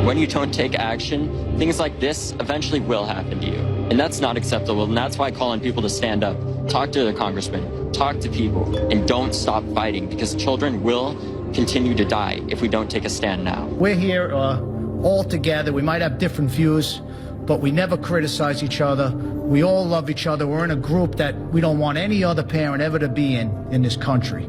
when you don't take action, things like this eventually will happen to you. And that's not acceptable, and that's why I call on people to stand up, talk to their congressmen, talk to people, and don't stop fighting, because children will continue to die if we don't take a stand now. We're here all together. We might have different views, but we never criticize each other. We all love each other. We're in a group that we don't want any other parent ever to be in this country.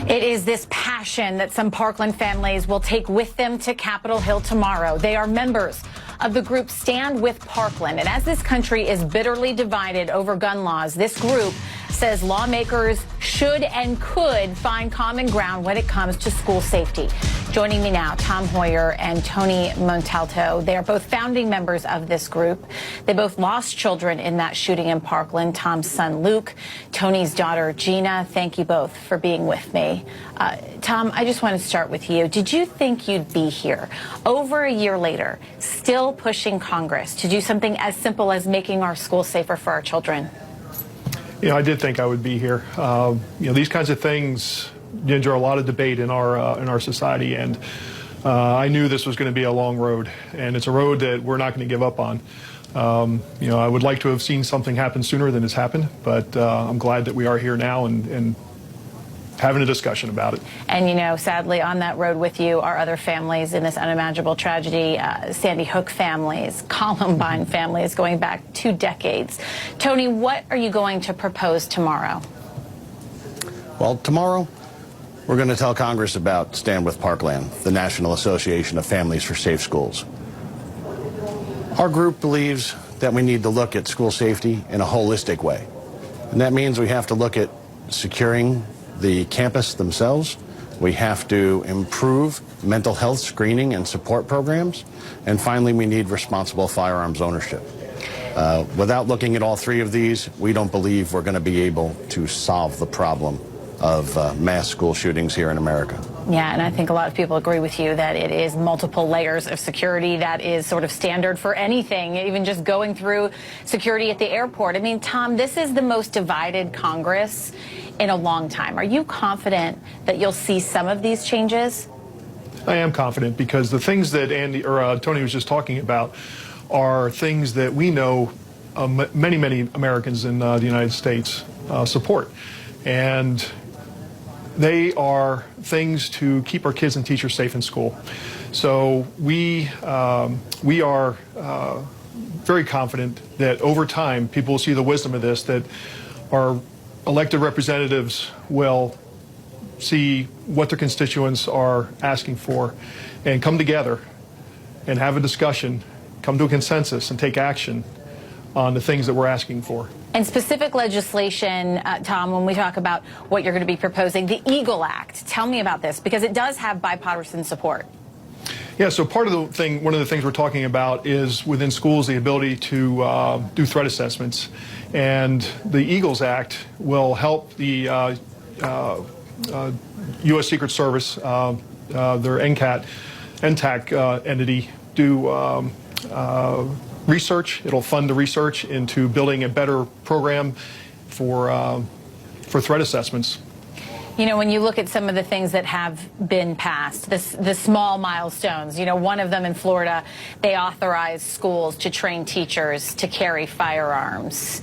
It is this passion that some Parkland families will take with them to Capitol Hill tomorrow. They are members of the group Stand with Parkland. And as this country is bitterly divided over gun laws, this group says lawmakers should and could find common ground when it comes to school safety. Joining me now, Tom Hoyer and Tony Montalto. They are both founding members of this group. They both lost children in that shooting in Parkland. Tom's son, Luke, Tony's daughter, Gina. Thank you both for being with me. Tom, I just want to start with you. Did you think you'd be here over a year later, still pushing Congress to do something as simple as making our schools safer for our children? You know, I did think I would be here. These kinds of things engender a lot of debate in our society, and I knew this was going to be a long road, and it's a road that we're not going to give up on. I would like to have seen something happen sooner than has happened, but I'm glad that we are here now and having a discussion about it. And, sadly, on that road with you are other families in this unimaginable tragedy, Sandy Hook families, Columbine families, going back 2 decades. Tony, what are you going to propose tomorrow? Well, tomorrow, we're going to tell Congress about Stand with Parkland, the National Association of Families for Safe Schools. Our group believes that we need to look at school safety in a holistic way. And that means we have to look at securing the campus themselves. We have to improve mental health screening and support programs. And finally, we need responsible firearms ownership. Without looking at all 3 of these, we don't believe we're going to be able to solve the problem of mass school shootings here in America. Yeah, and I think a lot of people agree with you that it is multiple layers of security that is sort of standard for anything, even just going through security at the airport. I mean, Tom, this is the most divided Congress in a long time. Are you confident that you'll see some of these changes? I am confident, because the things that Tony was just talking about are things that we know many Americans in the United States support. And they are things to keep our kids and teachers safe in school. So we are very confident that over time people will see the wisdom of this, that our elected representatives will see what their constituents are asking for and come together and have a discussion, come to a consensus, and take action on the things that we're asking for. And specific legislation, Tom, when we talk about what you're going to be proposing, the EAGLE Act, tell me about this, because it does have bipartisan support. Yeah, so one of the things we're talking about is within schools the ability to do threat assessments. And the EAGLES Act will help the U.S. Secret Service, their NTAC entity, do research. It'll fund the research into building a better program for threat assessments. You know, when you look at some of the things that have been passed, the small milestones, one of them in Florida, they authorized schools to train teachers to carry firearms.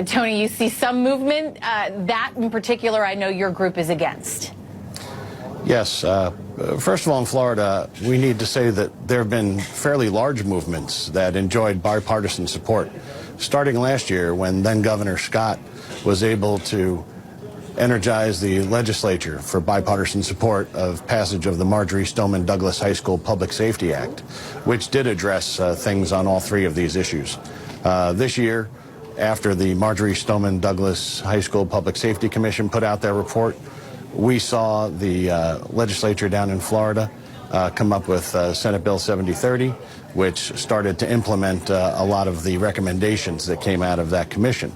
Tony, you see some movement. That in particular, I know your group is against. Yes. First of all, in Florida, we need to say that there have been fairly large movements that enjoyed bipartisan support, starting last year when then Governor Scott was able to energize the legislature for bipartisan support of passage of the Marjory Stoneman Douglas High School Public Safety Act, which did address things on all 3 of these issues. This year, after the Marjory Stoneman Douglas High School Public Safety Commission put out their report, we saw the legislature down in Florida come up with Senate Bill 7030, which started to implement a lot of the recommendations that came out of that commission.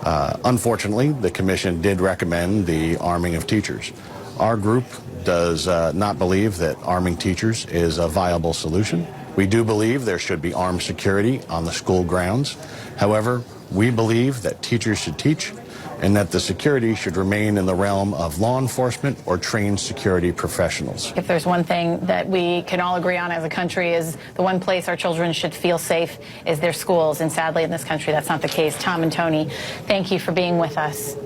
Unfortunately, the commission did recommend the arming of teachers. Our group does not believe that arming teachers is a viable solution. We do believe there should be armed security on the school grounds. However, we believe that teachers should teach, and that the security should remain in the realm of law enforcement or trained security professionals. If there's one thing that we can all agree on as a country, is the one place our children should feel safe is their schools. And sadly, in this country, that's not the case. Tom and Tony, thank you for being with us.